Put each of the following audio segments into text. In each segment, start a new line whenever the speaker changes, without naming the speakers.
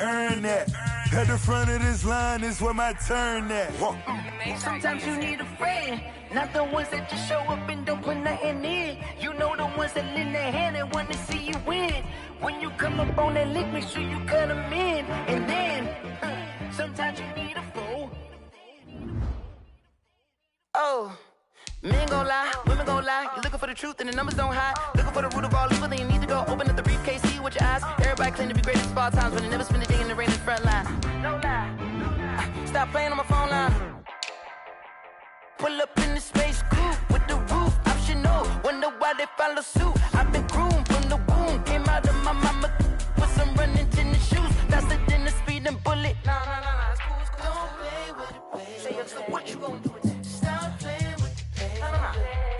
earned that. At the front of this line is where my turn at.
Sometimes you need a friend, not the ones that just show up and don't put nothing in. You know the ones that lend their hand and want to see you win. When you come up on that lick, make sure you cut them in. And then, sometimes you need a foe. Oh, men gon' lie, women gon' lie. You're looking for the truth and the numbers don't hide. Looking for the root of all evil, then you need to go open up the briefcase, see with your eyes. Everybody claim to be great at small times, but they never spend a day in the rain in the front line. No lie. Stop playing on my phone line. Pull up in the space coupe with the roof optional. Wonder why they follow suit. I've been groomed from the womb. Came out of my mama with some running tennis shoes. Faster than the speeding bullet. Nah, it's cool, it's cool. Don't play with it, baby. Say so what you gon' do with it? Stop playing with it, baby. Nah.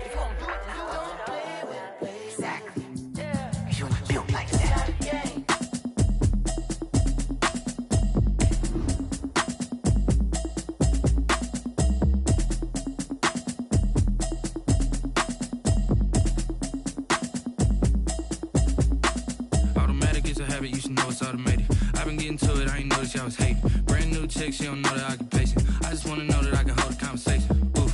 If you gon' do it, then don't play with it, baby. Exactly. Yeah. Cause you ain't built like that.
You should know it's automated. I've been getting to it, I ain't noticed y'all was hating. Brand new chick, she don't know the occupation. I just wanna know that I can hold a conversation. Oof,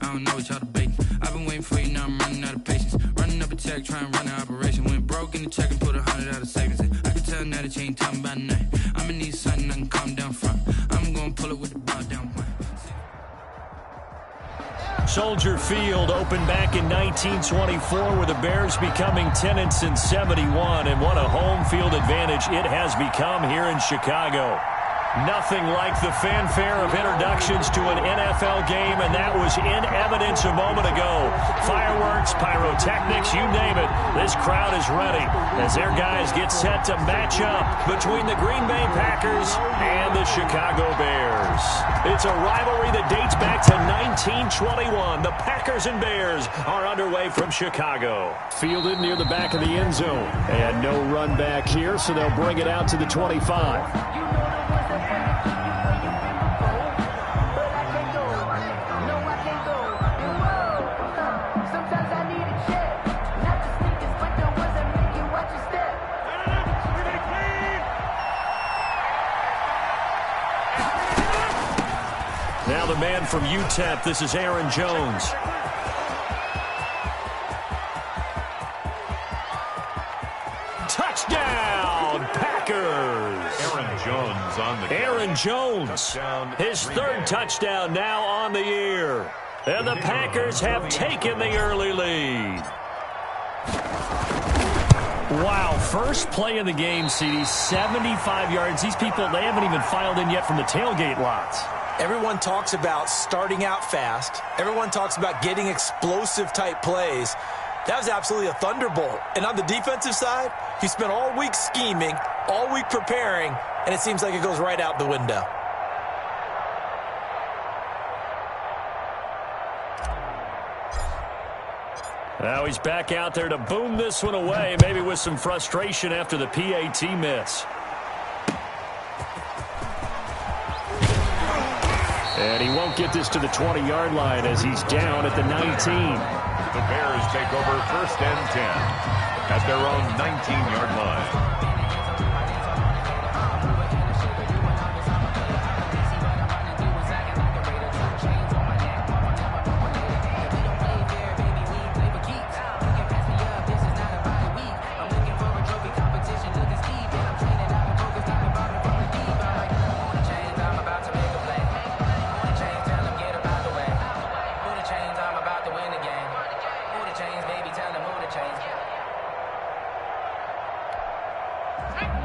I don't know what y'all debating. I've been waiting for you, now I'm running out of patience. Running up a check, trying to run an operation. Went broke in the check and put 100 out of savings in. I can tell now that you ain't talking about nothing. I'ma need something I can calm down from. I'm gonna pull it with the bow down one.
Soldier Field opened back in 1924 with the Bears becoming tenants in 71, and what a home field advantage it has become here in Chicago. Nothing like the fanfare of introductions to an NFL game, and that was in evidence a moment ago. Fireworks, pyrotechnics, you name it. This crowd is ready as their guys get set to match up between the Green Bay Packers and the Chicago Bears. It's a rivalry that dates back to 1921. The Packers and Bears are underway from Chicago. Fielded near the back of the end zone. And no run back here, so they'll bring it out to the 25. Now the man from UTEP, this is Aaron Jones. Touchdown, Packers!
Aaron Jones on the
Aaron Jones, his third touchdown now on the year. And the Packers have taken the early lead. Wow, first play of the game, CD, 75 yards. These people, they haven't even filed in yet from the tailgate lots.
Everyone talks about starting out fast. Everyone talks about getting explosive-type plays. That was absolutely a thunderbolt. And on the defensive side, he spent all week scheming, all week preparing, and it seems like it goes right out the window.
Now he's back out there to boom this one away, maybe with some frustration after the PAT miss. And he won't get this to the 20-yard line as he's down at the 19.
The Bears take over 1st and 10 at their own 19-yard line.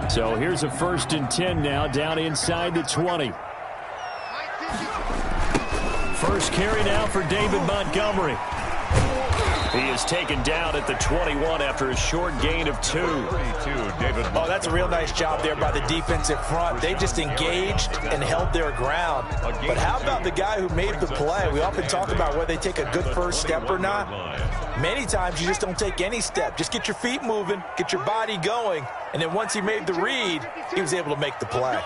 So here's a 1st and 10 now, down inside the 20. First carry now for David Montgomery. He is taken down at the 21 after a short gain of 2.
Oh, that's a real nice job there by the defensive front. They just engaged and held their ground. But how about the guy who made the play? We often talk about whether they take a good first step or not. Many times you just don't take any step. Just get your feet moving, get your body going, and then once he made the read, he was able to make the play.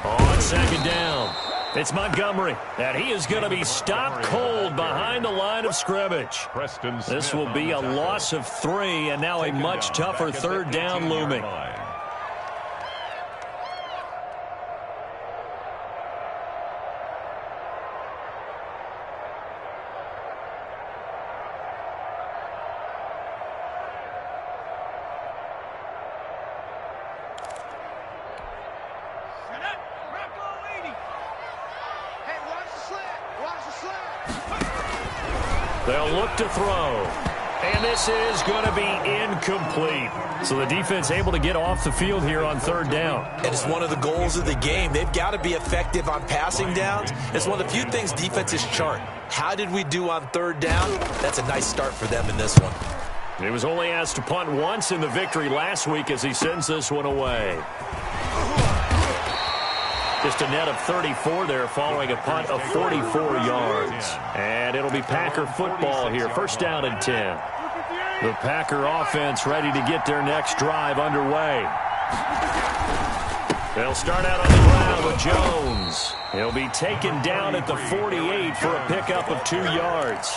On 2nd down. It's Montgomery, and he is going to be stopped cold behind the line of scrimmage. This will be a loss of 3, and now a much tougher third down looming. They'll look to throw. And this is going to be incomplete. So the defense able to get off the field here on third down.
And it's one of the goals of the game. They've got to be effective on passing downs. It's one of the few things defenses chart. How did we do on third down? That's a nice start for them in this one.
He was only asked to punt once in the victory last week as he sends this one away. Just a net of 34 there following a punt of 44 yards. And it'll be Packer football here. First down and 10. The Packer offense ready to get their next drive underway. They'll start out on the ground with Jones. He'll be taken down at the 48 for a pickup of 2 yards.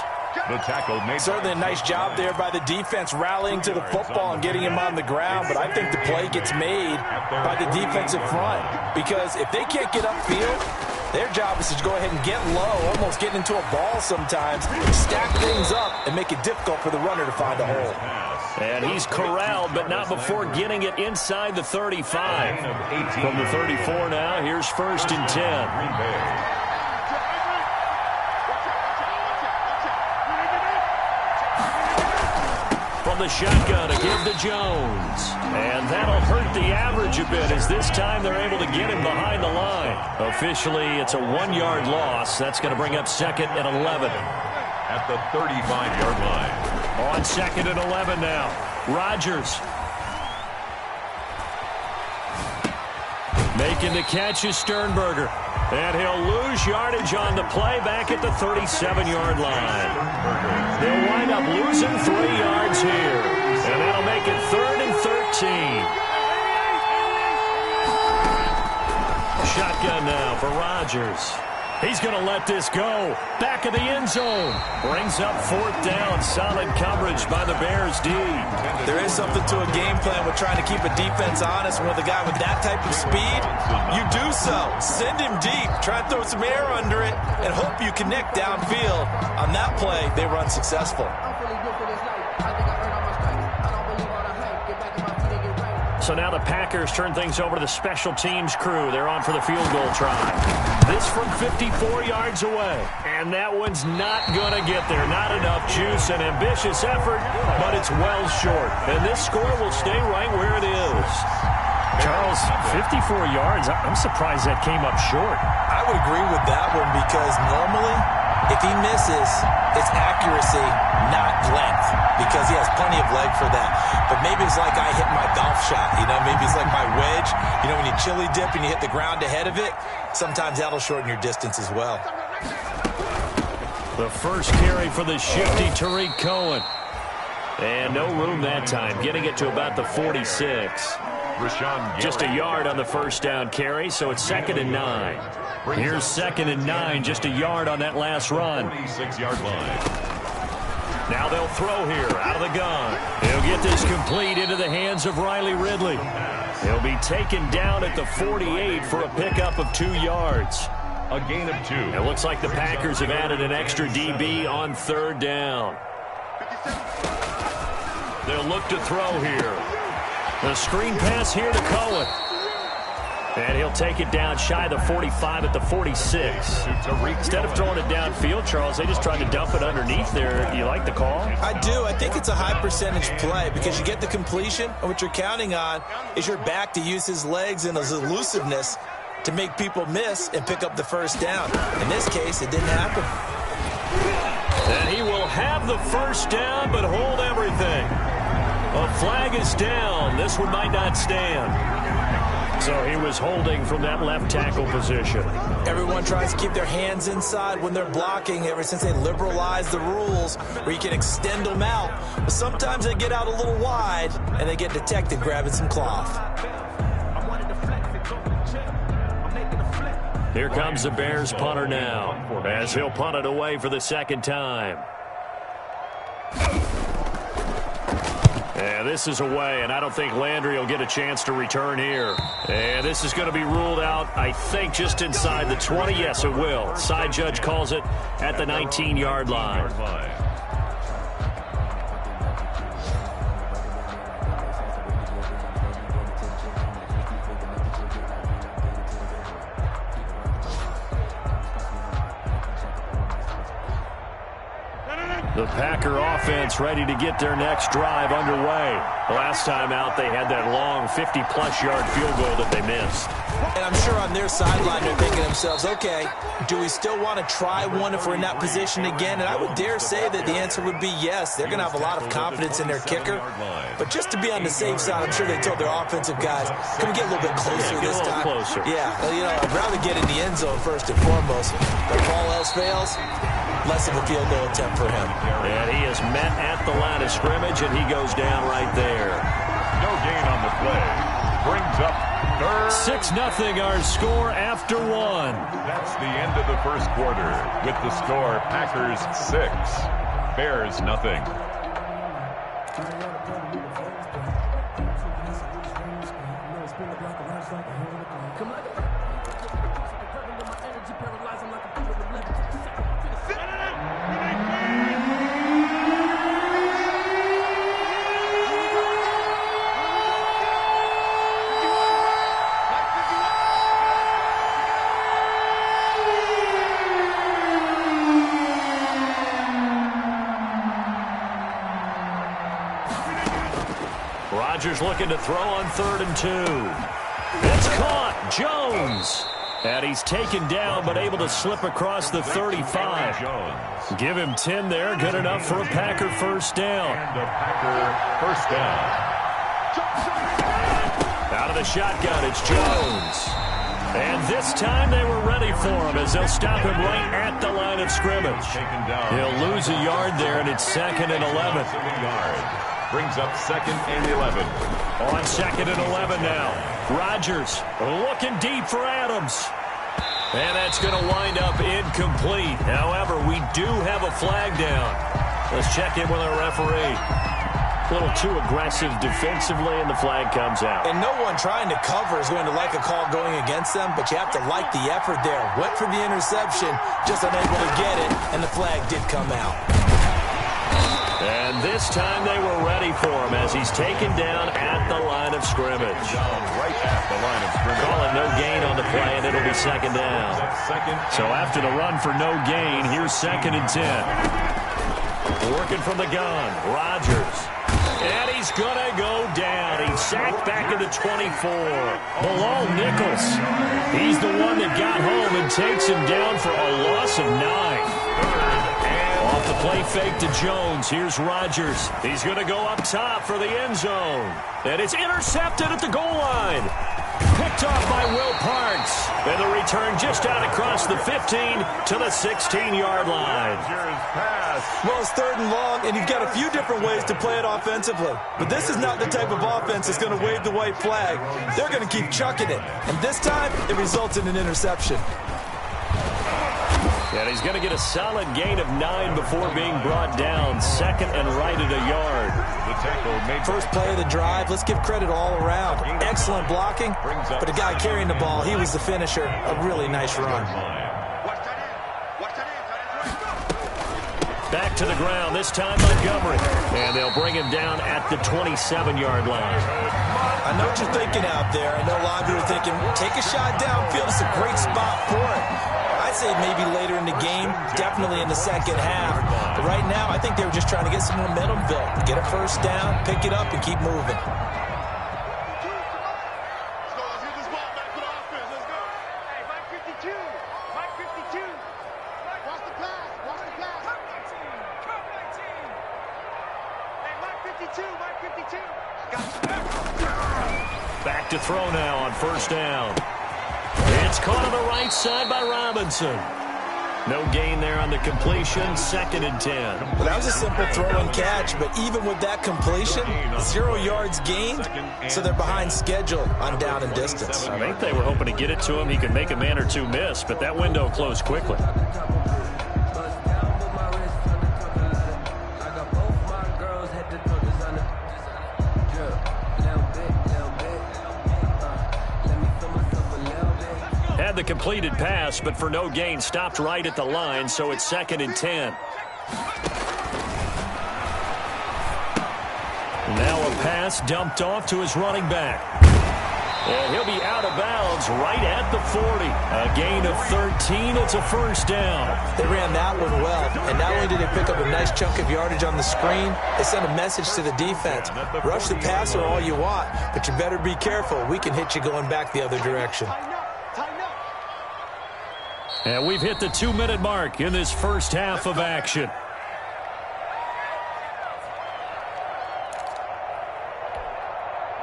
The tackle made.
Certainly a nice job there by the defense rallying to the football and getting him on the ground, but I think the play gets made by the defensive front because if they can't get upfield, their job is to go ahead and get low, almost get into a ball sometimes, stack things up, and make it difficult for the runner to find a hole.
And he's corralled, but not before getting it inside the 35. From the 34 now, here's first and 10. The shotgun to give to Jones. And that'll hurt the average a bit as this time they're able to get him behind the line. Officially, it's a 1-yard loss. That's going to bring up second and 11.
At the 35-yard line.
On second and 11 now. Rodgers. Making the catch is Sternberger. And he'll lose yardage on the play back at the 37-yard line. They'll wind up losing 3 yards here. And that'll make it 3rd and 13. Shotgun now for Rodgers. He's going to let this go. Back of the end zone. Brings up 4th down. Solid coverage by the Bears D.
There is something to a game plan with trying to keep a defense honest. With a guy with that type of speed, you do so. Send him deep. Try and throw some air under it and hope you connect downfield. On that play, they run successful.
So now the Packers turn things over to the special teams crew. They're on for the field goal try. This from 54 yards away. And that one's not going to get there. Not enough juice. An ambitious effort, but it's well short. And this score will stay right where it is. Charles, 54 yards. I'm surprised that came up short.
I would agree with that one because normally, if he misses, it's accuracy, not length, because he has plenty of leg for that. But maybe it's like I hit my golf shot, maybe it's like my wedge. When you chili dip and you hit the ground ahead of it, sometimes that'll shorten your distance as well.
The first carry for the shifty Tariq Cohen. And no room that time, getting it to about the 46. Just a yard on the first down carry, so it's 2nd and 9. Here's 2nd and 9, just a yard on that last run.
46-yard line.
Now they'll throw here, out of the gun. He'll get this complete into the hands of Riley Ridley. He'll be taken down at the 48 for a pickup of 2 yards.
A gain of 2.
It looks like the Packers have added an extra DB on 3rd down. They'll look to throw here. The screen pass here to Cohen. And he'll take it down shy of the 45 at the 46. Instead of throwing it downfield, Charles, they just tried to dump it underneath there. You like the call?
I do. I think it's a high percentage play because you get the completion, and what you're counting on is your back to use his legs and his elusiveness to make people miss and pick up the first down. In this case, it didn't happen.
And he will have the first down, but hold everything. A flag is down. This one might not stand. So he was holding from that left tackle position.
Everyone tries to keep their hands inside when they're blocking ever since they liberalized the rules where you can extend them out. But sometimes they get out a little wide and they get detected grabbing some cloth.
Here comes the Bears punter now, as he'll punt it away for the second time. And this is away, and I don't think Landry will get a chance to return here. And this is going to be ruled out, I think, just inside the 20. Yes, it will. Side judge calls it at the 19-yard line. The Packer offense ready to get their next drive underway. Last time out, they had that long 50-plus yard field goal that they missed.
And I'm sure on their sideline they're thinking to themselves, okay, do we still want to try one if we're in that position again? And I would dare say that the answer would be yes. They're going to have a lot of confidence in their kicker. But just to be on the safe side, I'm sure they told their offensive guys, can we get a little bit closer this time?
Closer.
Yeah, well, you know, I'd rather get in the end zone first and foremost. But if all else fails, less of a field goal attempt for him.
And he is met at the line of scrimmage, and he goes down right there.
No gain on the play. Brings up third.
6-0 our score after one.
That's the end of the first quarter. With the score, Packers 6, Bears nothing.
Rodgers looking to throw on 3rd and 2. It's caught. Jones. And he's taken down, but able to slip across the 35. Give him 10 there. Good enough for a Packer first down.
And a Packer first down.
Out of the shotgun, it's Jones. And this time they were ready for him as they'll stop him right at the line of scrimmage. He'll lose a yard there, and it's 2nd and 11.
Brings up 2nd and 11.
On 2nd and 11 now. Rodgers looking deep for Adams. And that's going to wind up incomplete. However, we do have a flag down. Let's check in with our referee. A little too aggressive defensively, and the flag comes out.
And no one trying to cover is going to like a call going against them, but you have to like the effort there. Went for the interception, just unable to get it, and the flag did come out.
And this time they were ready for him as he's taken down at the line of scrimmage.
Right at the line of scrimmage.
Calling no gain on the play, and it'll be 2nd down. So after the run for no gain, here's 2nd and 10. Working from the gun, Rodgers. And he's going to go down. He's sacked back at the 24. Below Nichols. He's the one that got home and takes him down for a loss of 9. Off the play fake to Jones. Here's Rodgers. He's going to go up top for the end zone. And it's intercepted at the goal line. Picked off by Will Parks. And the return just out across the 15 to the 16-yard line.
Well, it's 3rd and long, and you've got a few different ways to play it offensively. But this is not the type of offense that's going to wave the white flag. They're going to keep chucking it. And this time, it results in an interception.
And he's going to get a solid gain of 9 before being brought down. 2nd and right at a yard.
First play of the drive. Let's give credit all around. Excellent blocking, but the guy carrying the ball, he was the finisher. A really nice run.
Back to the ground, this time Montgomery. And they'll bring him down at the 27-yard line.
I know what you're thinking out there. I know a lot of you are thinking, take a shot downfield. It's a great spot for it. I'd say maybe later in the game, definitely in the second half. But right now, I think they were just trying to get some momentum built. Get a first down, pick it up, and keep moving.
Back to throw now on first down. It's caught on the right side by Robinson. No gain there on the completion, 2nd and 10.
Well, that was a simple throw and catch, but even with that completion, 0 yards gained, so they're behind schedule on down and distance.
I think they were hoping to get it to him. He could make a man or two miss, but that window closed quickly. Had the completed pass, but for no gain, stopped right at the line, so it's 2nd and 10. Now a pass dumped off to his running back. And he'll be out of bounds right at the 40. A gain of 13. It's a first down.
They ran that one well, and not only did they pick up a nice chunk of yardage on the screen, they sent a message to the defense. Rush the passer all you want, but you better be careful. We can hit you going back the other direction.
And we've hit the 2-minute mark in this first half of action.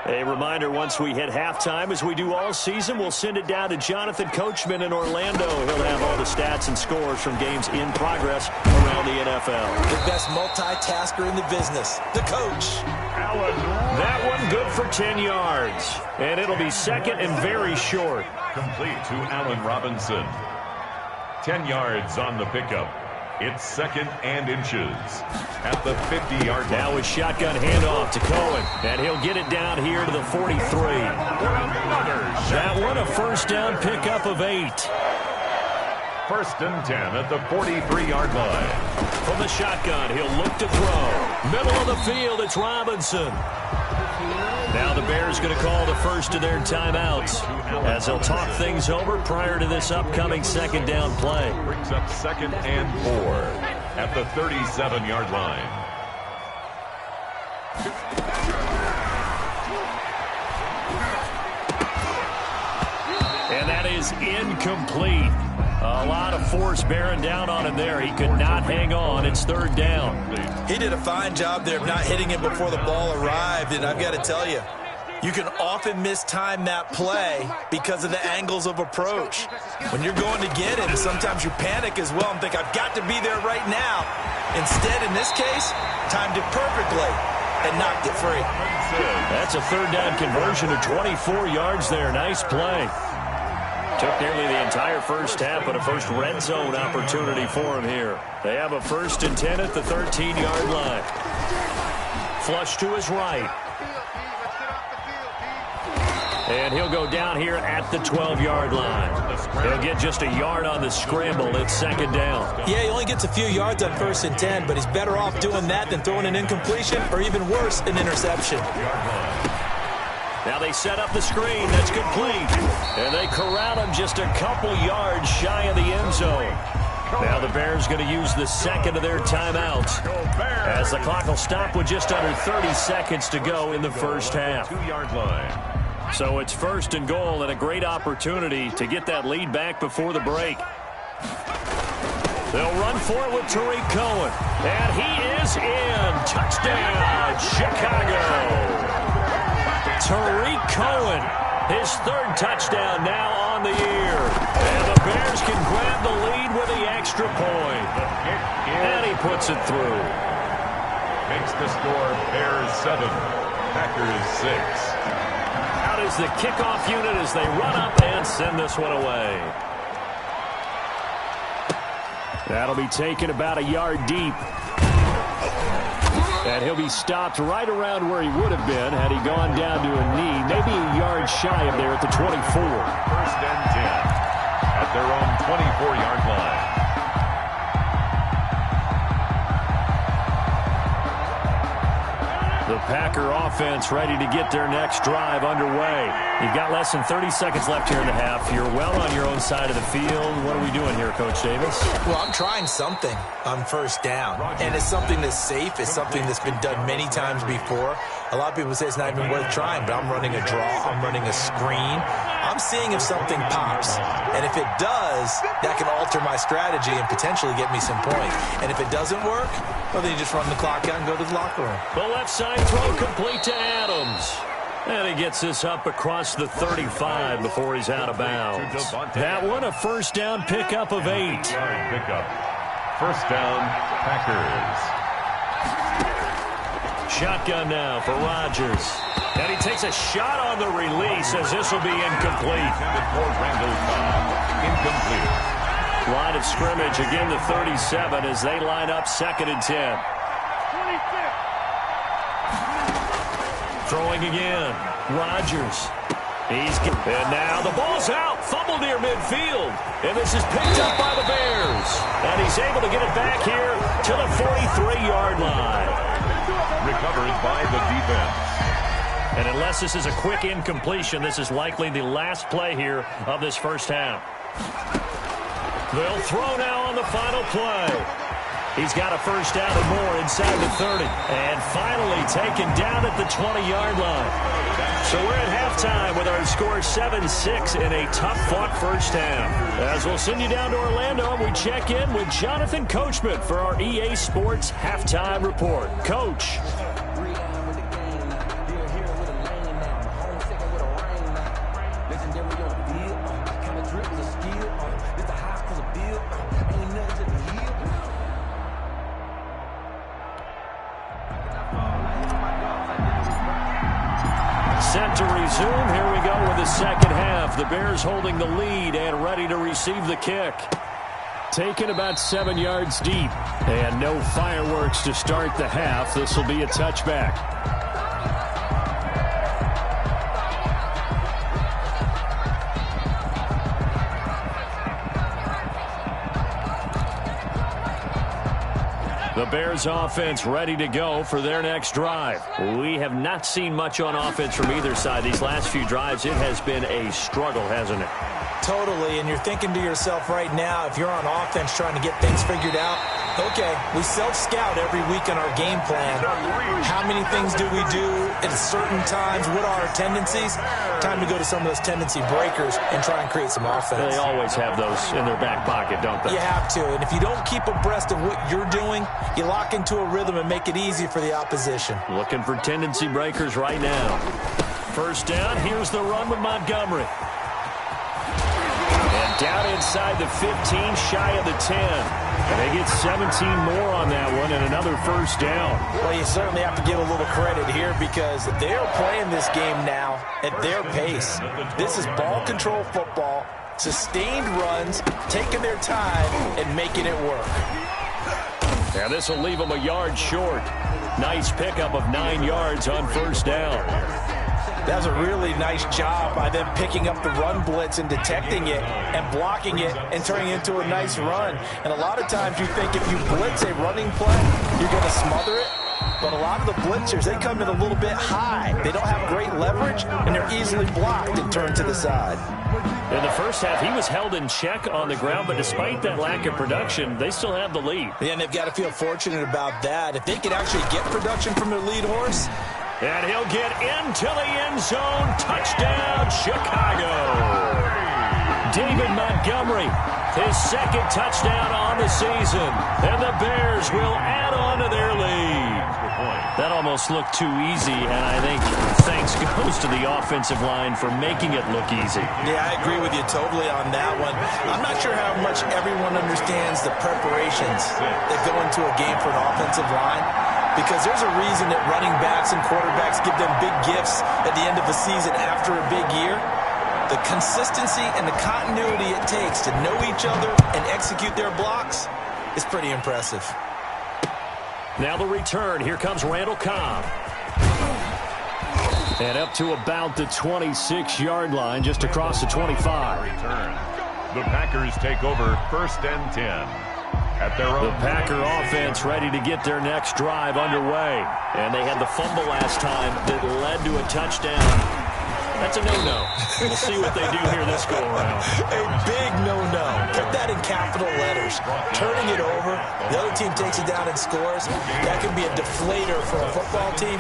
A reminder, once we hit halftime, as we do all season, we'll send it down to Jonathan Coachman in Orlando. He'll have all the stats and scores from games in progress around the NFL.
The best multitasker in the business, the coach.
That one good for 10 yards. And it'll be 2nd and very short.
Complete to Allen Robinson. 10 yards on the pickup. It's 2nd and inches at the 50-yard line.
Now a shotgun handoff to Cohen, and he'll get it down here to the 43. That one a first down pickup of 8.
1st and 10 at the 43-yard line.
From the shotgun, he'll look to throw. Middle of the field, it's Robinson. Now the Bears going to call the first of their timeouts as they'll talk things over prior to this upcoming 2nd down play.
Brings up 2nd and 4 at the 37-yard line.
And that is incomplete. A lot of force bearing down on him there. He could not hang on. It's 3rd down.
He did a fine job there of not hitting it before the ball arrived, and I've got to tell you, you can often mistime that play because of the angles of approach. When you're going to get him, sometimes you panic as well and think, I've got to be there right now. Instead, in this case, timed it perfectly and knocked it free.
That's a 3rd down conversion of 24 yards there. Nice play. Took nearly the entire first half, but a first red zone opportunity for him here. They have a 1st and 10 at the 13-yard line. Flush to his right. And he'll go down here at the 12-yard line. He'll get just a yard on the scramble. It's 2nd down.
Yeah, he only gets a few yards on 1st and 10, but he's better off doing that than throwing an incompletion or even worse, an interception.
Now they set up the screen. That's complete. And they corral him just a couple yards shy of the end zone. Now the Bears going to use the 2nd of their timeouts as the clock will stop with just under 30 seconds to go in the first half.
2-yard line.
So it's 1st and goal and a great opportunity to get that lead back before the break. They'll run for it with Tariq Cohen. And he is in. Touchdown, Chicago. Tariq Cohen, his 3rd touchdown now on the year. And the Bears can grab the lead with the extra point. And he puts it through.
Makes the score Bears 7, Packers 6.
Out is the kickoff unit as they run up and send this one away. That'll be taken about a yard deep. And he'll be stopped right around where he would have been had he gone down to a knee, maybe a yard shy of there at the 24.
1st and 10 at their own 24-yard line.
The Packer offense ready to get their next drive underway. You've got less than 30 seconds left here in the half. You're well on your own side of the field. What are we doing here, Coach Davis?
Well, I'm trying something on 1st down, and it's something that's safe. It's something that's been done many times before. A lot of people say it's not even worth trying, but I'm running a draw. I'm running a screen. I'm seeing if something pops, and if it does, that can alter my strategy and potentially get me some points. And if it doesn't work, well, then you just run the clock out and go to the locker room.
The left side throw complete to Adams. And he gets this up across the 35 before he's out of bounds. That one, a first down pickup of 8.
Pickup. First down, Packers.
Shotgun now for Rodgers. And he takes a shot on the release as this will be incomplete.
Incomplete.
Line of scrimmage again to 37 as they line up 2nd and 10. Throwing again. Rodgers. And now the ball's out. Fumble near midfield. And this is picked up by the Bears. And he's able to get it back here to the 43-yard line.
Recovered by the defense.
And unless this is a quick incompletion, this is likely the last play here of this first half. They'll throw now on the final play. He's got a first down and more inside the 30. And finally taken down at the 20-yard line. So we're at halftime with our score 7-6 in a tough-fought first half. As we'll send you down to Orlando, we check in with Jonathan Coachman for our EA Sports Halftime Report. Coach. Set to resume. Here we go with the second half. The Bears holding the lead and ready to receive the kick. Taken about 7 yards deep. And no fireworks to start the half. This will be a touchback. The Bears offense ready to go for their next drive. We have not seen much on offense from either side. These last few drives, it has been a struggle, hasn't it?
Totally, and you're thinking to yourself right now, if you're on offense trying to get things figured out, okay, we self-scout every week in our game plan. How many things do we do at certain times? What are our tendencies? Time to go to some of those tendency breakers and try and create some offense.
They always have those in their back pocket, don't they?
You have to, and if you don't keep abreast of what you're doing, you lock into a rhythm and make it easy for the opposition.
Looking for tendency breakers right now. First down, here's the run with Montgomery. And down inside the 15, shy of the 10. And they get 17 more on that one and another first down.
Well, you certainly have to give a little credit here because they're playing this game now at their pace. This is ball control football, sustained runs, taking their time and making it work.
Now this will leave them a yard short. Nice pickup of 9 yards on first down.
That was a really nice job by them picking up the run blitz and detecting it and blocking it and turning it into a nice run. And a lot of times you think if you blitz a running play, you're going to smother it. But a lot of the blitzers, they come in a little bit high. They don't have great leverage, and they're easily blocked and turned to the side.
In the first half, he was held in check on the ground, but despite that lack of production, they still have the lead.
Yeah, and they've got to feel fortunate about that. If they could actually get production from their lead horse.
And he'll get into the end zone. Touchdown, Chicago. David Montgomery, his second touchdown on the season. And the Bears will add on to their lead. That almost looked too easy, and I think thanks goes to the offensive line for making it look easy.
Yeah, I agree with you totally on that one. I'm not sure how much everyone understands the preparations that go into a game for an offensive line, because there's a reason that running backs and quarterbacks give them big gifts at the end of the season after a big year. The consistency and the continuity it takes to know each other and execute their blocks is pretty impressive.
Now the return. Here comes Randall Cobb. And up to about the 26-yard line, just across the 25.
Return. The Packers take over first and 10. At their own.
The Packer offense ready to get their next drive underway. And they had the fumble last time that led to a touchdown. That's a no-no. We'll see what they do here this go-around.
A big no-no. Put that in capital letters. Turning it over, the other team takes it down and scores. That can be a deflator for a football team.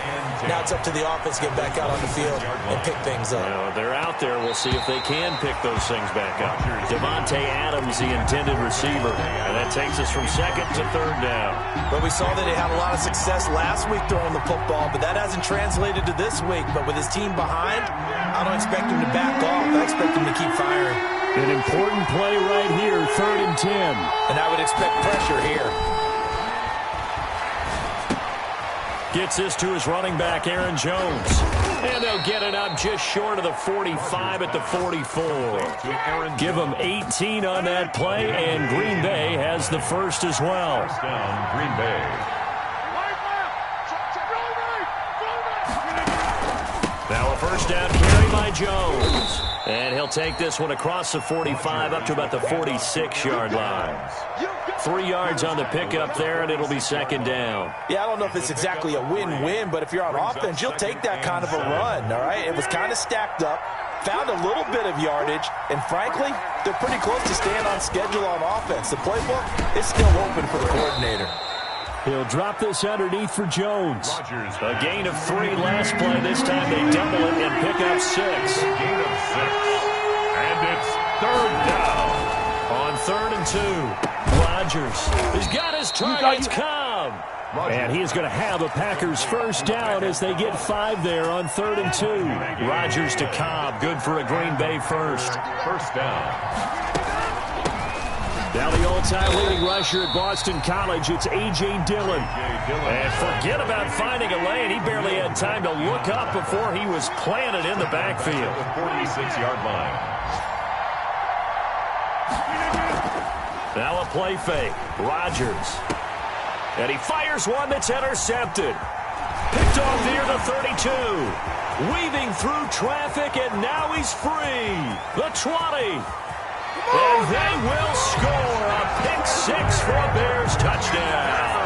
Now it's up to the offense to get back out on the field and pick things up.
They're out there. We'll see if they can pick those things back up. Devontae Adams, the intended receiver. And then that takes us from second to third down.
But we saw that he had a lot of success last week throwing the football, but that hasn't translated to this week. But with his team behind, I don't expect him to back off. I expect him to keep firing.
An important play right here, 3rd and 10.
And I would expect pressure here.
Gets this to his running back, Aaron Jones. And they'll get it up just short of the 45 at the 44. Give them 18 on that play, and Green Bay has the first as well.
First down, Green Bay.
Now a first down carry by Jones. And he'll take this one across the 45 up to about the 46-yard line. 3 yards on the pickup there, and it'll be second down.
Yeah, I don't know if it's exactly a win-win, but if you're on offense, you'll take that kind of a run, all right? It was kind of stacked up, found a little bit of yardage, and frankly, they're pretty close to staying on schedule on offense. The playbook is still open for the coordinator.
He'll drop this underneath for Jones. A gain of 3 last play. This time they double it and pick up 6.
Gain of 6. And it's 3rd down.
On 3rd and 2, Rodgers. He's got his targets. Cobb. And he's going to have a Packers first down as they get 5 there on 3rd and 2. Rodgers to Cobb. Good for a Green Bay first.
First down.
Now the all-time leading rusher at Boston College, it's A.J. Dillon. And forget about finding a lane. He barely had time to look up before he was planted in the backfield.
46-yard line.
Now a play fake. Rodgers. And he fires one that's intercepted. Picked off near the 32. Weaving through traffic, and now he's free. The 20. And they will score a pick 6 for a Bears touchdown.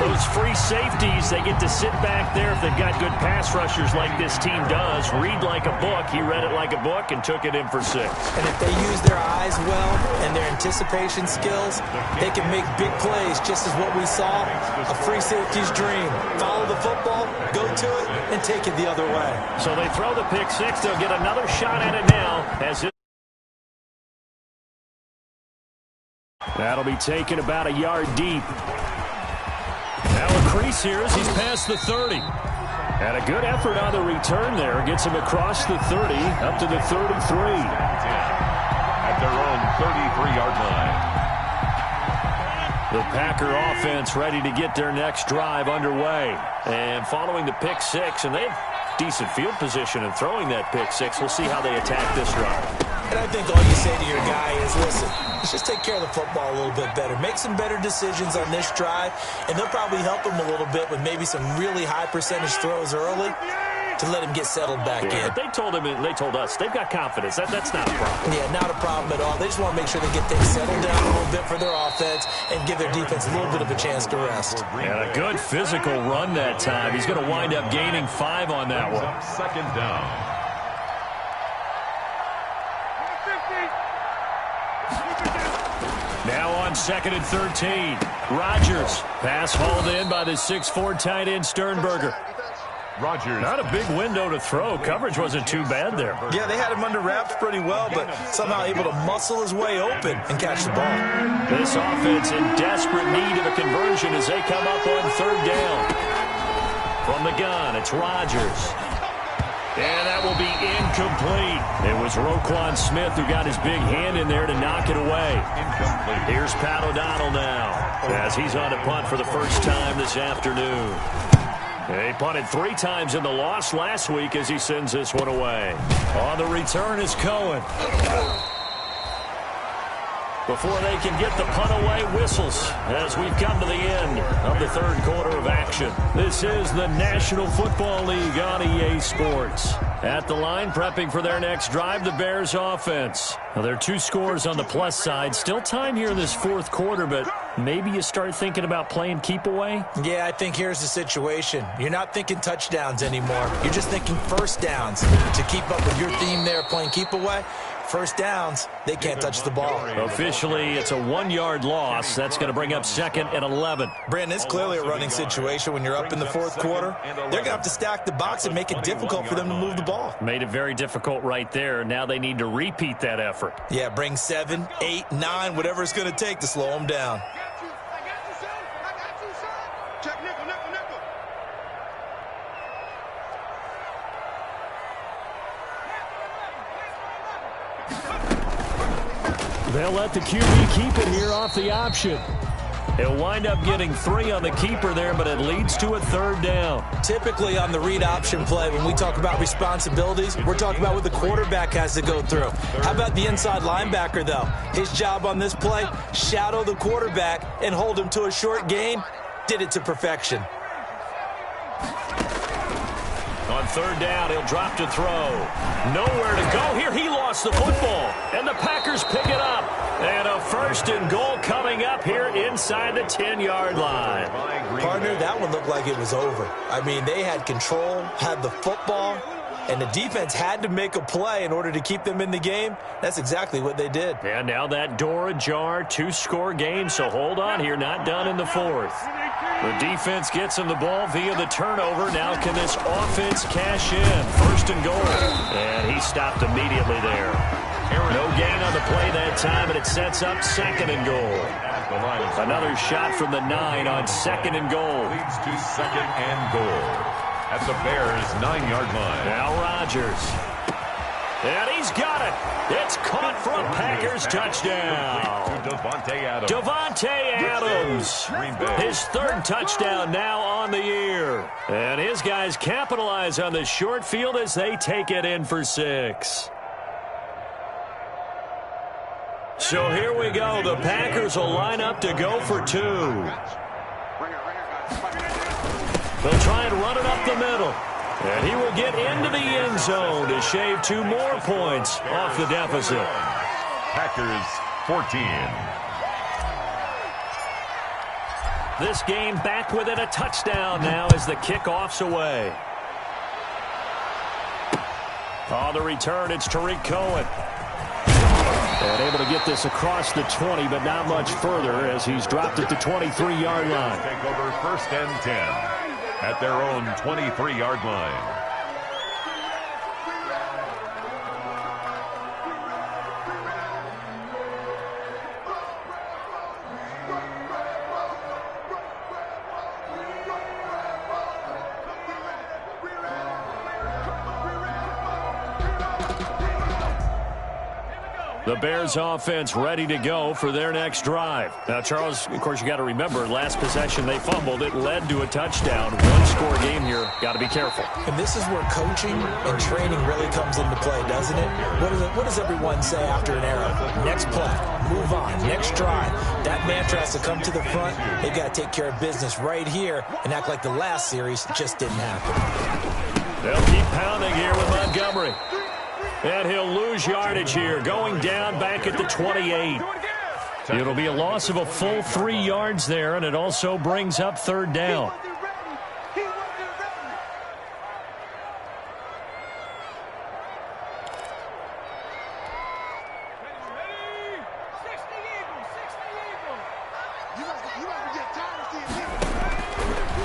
Those free safeties, they get to sit back there if they've got good pass rushers like this team does. Read like a book. He read it like a book and took it in for 6.
And if they use their eyes well and their anticipation skills, they can make big plays, just as what we saw, a free safety's dream. Follow the football, go to it, and take it the other way.
So they throw the pick 6. They'll get another shot at it now. That'll be taken about a yard deep. Now a crease here as he's past the 30. And a good effort on the return there. Gets him across the 30, up to the 33.
At their own 33-yard line.
The Packer offense ready to get their next drive underway. And following the pick 6, and they have decent field position in throwing that pick 6. We'll see how they attack this drive.
And I think all you say to your guy is, listen, let's just take care of the football a little bit better. Make some better decisions on this drive, and they'll probably help him a little bit with maybe some really high percentage throws early to let him get settled back in.
But they told him, and they told us, they've got confidence. That's not a problem.
Yeah, not a problem at all. They just want to make sure they get things settled down a little bit for their offense and give their defense a little bit of a chance to rest.
And a good physical run that time. He's going to wind up gaining 5 on that one.
Second down.
Now on 2nd and 13. Rodgers. Pass hauled in by the 6'4" tight end Sternberger.
Rodgers.
Not a big window to throw. Coverage wasn't too bad there.
Yeah, they had him under wraps pretty well, but somehow able to muscle his way open and catch the ball.
This offense in desperate need of a conversion as they come up on 3rd down. From the gun, it's Rodgers. And that will be incomplete. It was Roquan Smith who got his big hand in there to knock it away. Incomplete. Here's Pat O'Donnell now as he's on a punt for the first time this afternoon. He punted 3 times in the loss last week as he sends this one away. On the return is Cohen. Before they can get the punt away, whistles as we've come to the end of the 3rd quarter of action. This is the National Football League on EA Sports. At the line, prepping for their next drive, the Bears offense. Now, there are 2 scores on the plus side. Still time here in this 4th quarter, but maybe you start thinking about playing keep away?
Yeah, I think here's the situation. You're not thinking touchdowns anymore. You're just thinking first downs. To keep up with your theme there, playing keep away, First downs, they can't touch the ball.
Officially, it's a 1-yard loss. That's going to bring up 2nd and 11.
Brandon, it's clearly a running situation when you're up in the fourth quarter. They're going to have to stack the box and make it difficult for them to move the ball.
Made it very difficult right there. Now they need to repeat that effort.
Yeah, bring 7, 8, 9, whatever it's going to take to slow them down.
They'll let the QB keep it here off the option. He'll wind up getting 3 on the keeper there, but it leads to a 3rd down.
Typically on the read option play, when we talk about responsibilities, we're talking about what the quarterback has to go through. How about the inside linebacker, though? His job on this play, shadow the quarterback and hold him to a short gain. Did it to perfection.
On 3rd down, he'll drop to throw. Nowhere to go here. He lost the football, and the Packers pick it up. And a 1st and goal coming up here inside the 10-yard line.
Partner, that one looked like it was over. I mean, they had control, had the football, and the defense had to make a play in order to keep them in the game. That's exactly what they did.
And now that door ajar, 2-score game, so hold on here, not done in the 4th. The defense gets him the ball via the turnover. Now can this offense cash in? 1st and goal. And he stopped immediately there. No gain on the play that time, and it sets up 2nd and goal. Another shot from the 9 on 2nd and goal.
Leads to 2nd and goal at the Bears' 9-yard line.
Now Rodgers. And he's got it. It's caught for a Packers touchdown. Davante Adams. His 3rd touchdown now on the year. And his guys capitalize on the short field as they take it in for 6. So here we go. The Packers will line up to go for 2. They'll try and run it up the middle. And he will get into the end zone to shave 2 more points off the deficit.
Packers 14.
This game back within a touchdown now as the kickoff's away. On the return, it's Tariq Cohen. And able to get this across the 20, but not much further as he's dropped at the 23-yard line.
Take over 1st and 10 at their own 23-yard line.
The Bears offense ready to go for their next drive. Now, Charles, of course, you got to remember, last possession they fumbled. It led to a touchdown. 1-score game here. Got to be careful.
And this is where coaching and training really comes into play, doesn't it? What does everyone say after an error? Next play, move on, next drive. That mantra has to come to the front. They've got to take care of business right here and act like the last series just didn't happen.
They'll keep pounding here with Montgomery. And he'll lose yardage here, going down back at the 28. It'll be a loss of a full 3 yards there, and it also brings up 3rd down.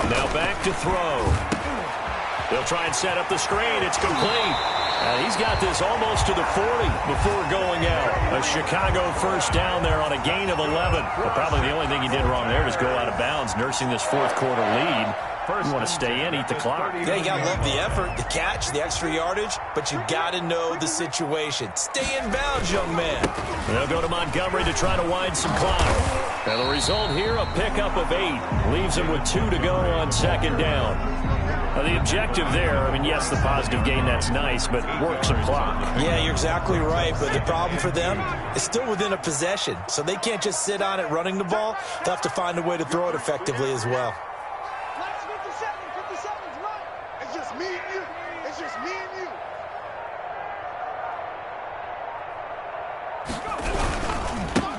Now back to throw. They'll try and set up the screen. It's complete. And he's got this almost to the 40 before going out. A Chicago 1st down there on a gain of 11. But probably the only thing he did wrong there was go out of bounds, nursing this 4th quarter lead. You want to stay in, eat the clock.
Yeah, you got to love the effort, the catch, the extra yardage, but you got to know the situation. Stay in bounds, young man.
They'll go to Montgomery to try to wind some clock. And the result here, a pickup of 8. Leaves him with 2 to go on 2nd down. Now the objective there, I mean, yes, the positive gain, that's nice, but work some clock.
Yeah, you're exactly right, but the problem for them is still within a possession, so they can't just sit on it running the ball. They'll have to find a way to throw it effectively as well.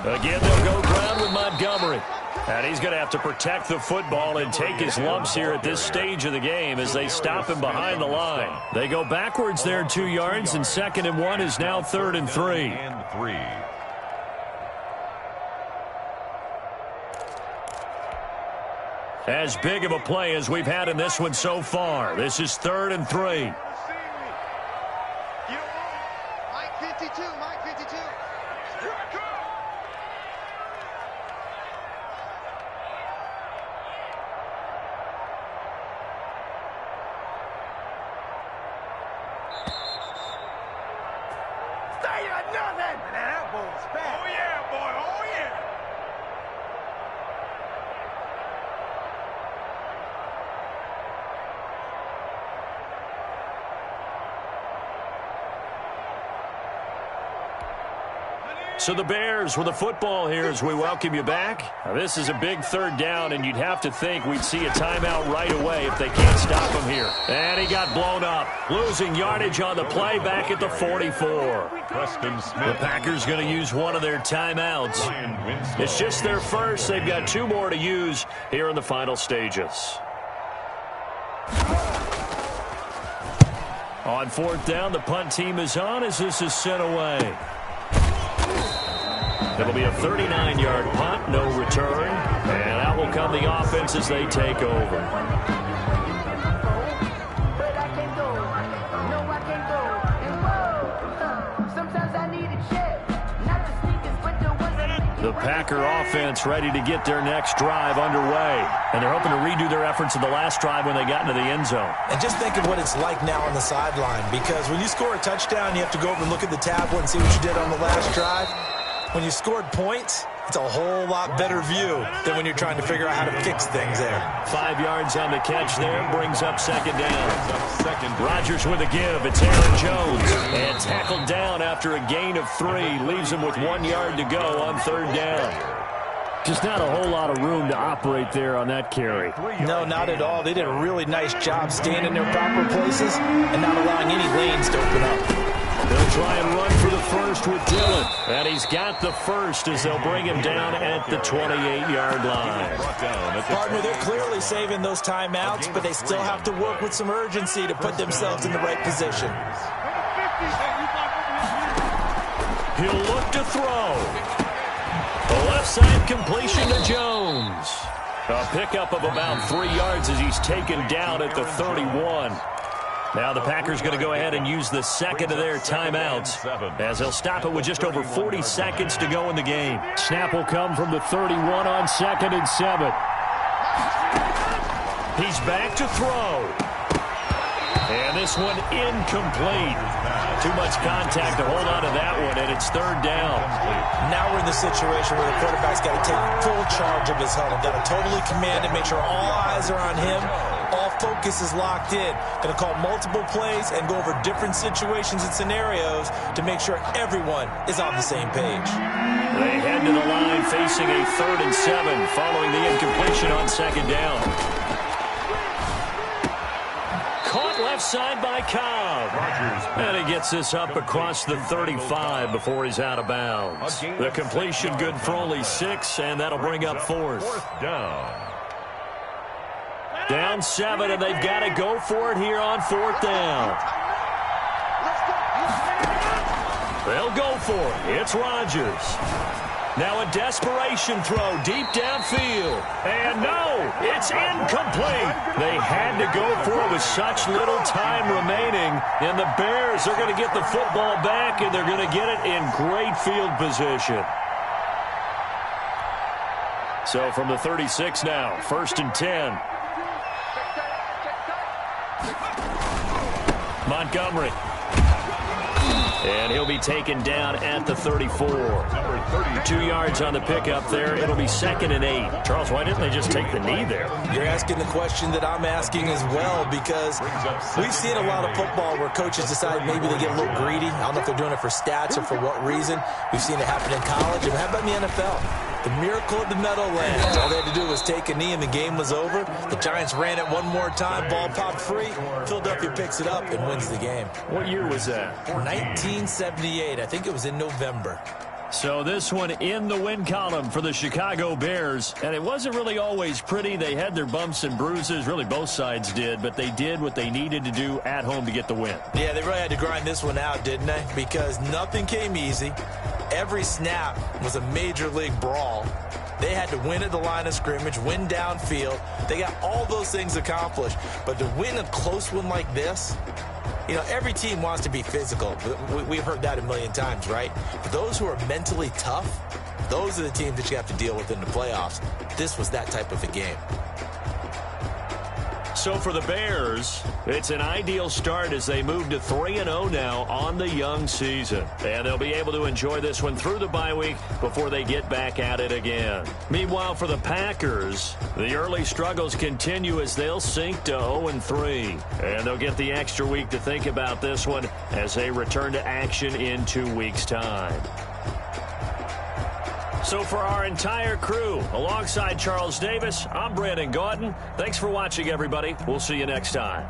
Again, they'll go ground with Montgomery. And he's going to have to protect the football and take his lumps here at this stage of the game as they stop him behind the line. They go backwards there 2 yards, and 2nd and 1 is now 3rd and 3. As big of a play as we've had in this one so far. This is 3rd and 3.
Mike 52, Mike 52.
Say nothing! Man, that ball's back.
Oh yeah, boy, oh yeah.
So the Bears with the football here as we welcome you back. Now, this is a big 3rd down, and you'd have to think we'd see a timeout right away if they can't stop him here. And he got blown up, losing yardage on the play back at the 44. The Packers going to use one of their timeouts. It's just their first. They've got 2 more to use here in the final stages. On 4th down, the punt team is on as this is sent away. It'll be a 39-yard punt, no return, and out will come the offense as they take over.
But I can't go. No, I can't go. And whoa, sometimes I need a check. Not the sneakers, but the ones that make
The Packer offense ready to get their next drive underway, and they're hoping to redo their efforts of the last drive when they got into the end zone.
And just think of what it's like now on the sideline, because when you score a touchdown, you have to go over and look at the tablet and see what you did on the last drive. When you scored points, it's a whole lot better view than when you're trying to figure out how to fix things there.
5 yards on the catch there, brings up 2nd down. Rodgers with a give. It's Aaron Jones. And tackled down after a gain of 3. Leaves him with 1 yard to go on 3rd down. Just not a whole lot of room to operate there on that carry.
No, not at all. They did a really nice job staying in their proper places and not allowing any lanes to open up.
They'll try and run for the first with Dillon. And he's got the first as they'll bring him down at the 28-yard line.
Partner, they're clearly saving those timeouts, but they still have to work with some urgency to put themselves in the right position.
He'll look to throw. The left side completion to Jones. A pickup of about 3 yards as he's taken down at the 31. Now the Packers going to go ahead and use the second of their timeouts as they'll stop it with just over 40 seconds to go in the game. Snap will come from the 31 on 2nd and 7. He's back to throw. And this one incomplete. Too much contact to hold on to that one, and it's 3rd down.
Now we're in the situation where the quarterback's got to take full charge of his huddle. Got to totally command it, make sure all eyes are on him. All focus is locked in. Going to call multiple plays and go over different situations and scenarios to make sure everyone is on the same page.
They head to the line facing a 3rd and 7 following the incompletion on 2nd down. Caught left side by Cobb. And he gets this up across the 35 before he's out of bounds. The completion good for only 6, and that'll bring up 4th. Down 7, and they've got to go for it here on 4th down. They'll go for it. It's Rodgers. Now a desperation throw deep downfield. And no, it's incomplete. They had to go for it with such little time remaining. And the Bears are going to get the football back, and they're going to get it in great field position. So from the 36 now, 1st and 10. Montgomery. And he'll be taken down at the 34. 2 yards on the pickup there. It'll be 2nd and 8. Charles, why didn't they just take the knee there?
You're asking the question that I'm asking as well, because we've seen a lot of football where coaches decide maybe they get a little greedy. I don't know if they're doing it for stats or for what reason. We've seen it happen in college. And how about in the NFL? The miracle of the Meadowlands. All they had to do was take a knee and the game was over. The Giants ran it one more time. Ball popped free. Philadelphia picks it up and wins the game.
What year was that?
1978. I think it was in November.
So this one in the win column for the Chicago Bears. And it wasn't really always pretty. They had their bumps and bruises. Really, both sides did. But they did what they needed to do at home to get the win.
Yeah, they really had to grind this one out, didn't they? Because nothing came easy. Every snap was a major league brawl. They had to win at the line of scrimmage, win downfield. They got all those things accomplished. But to win a close one like this, you know, every team wants to be physical. We've heard that a million times, right? But those who are mentally tough, those are the teams that you have to deal with in the playoffs. This was that type of a game.
So for the Bears, it's an ideal start as they move to 3-0 now on the young season. And they'll be able to enjoy this one through the bye week before they get back at it again. Meanwhile, for the Packers, the early struggles continue as they'll sink to 0-3. And they'll get the extra week to think about this one as they return to action in 2 weeks' time. So for our entire crew, alongside Charles Davis, I'm Brandon Gaudin. Thanks for watching, everybody. We'll see you next time.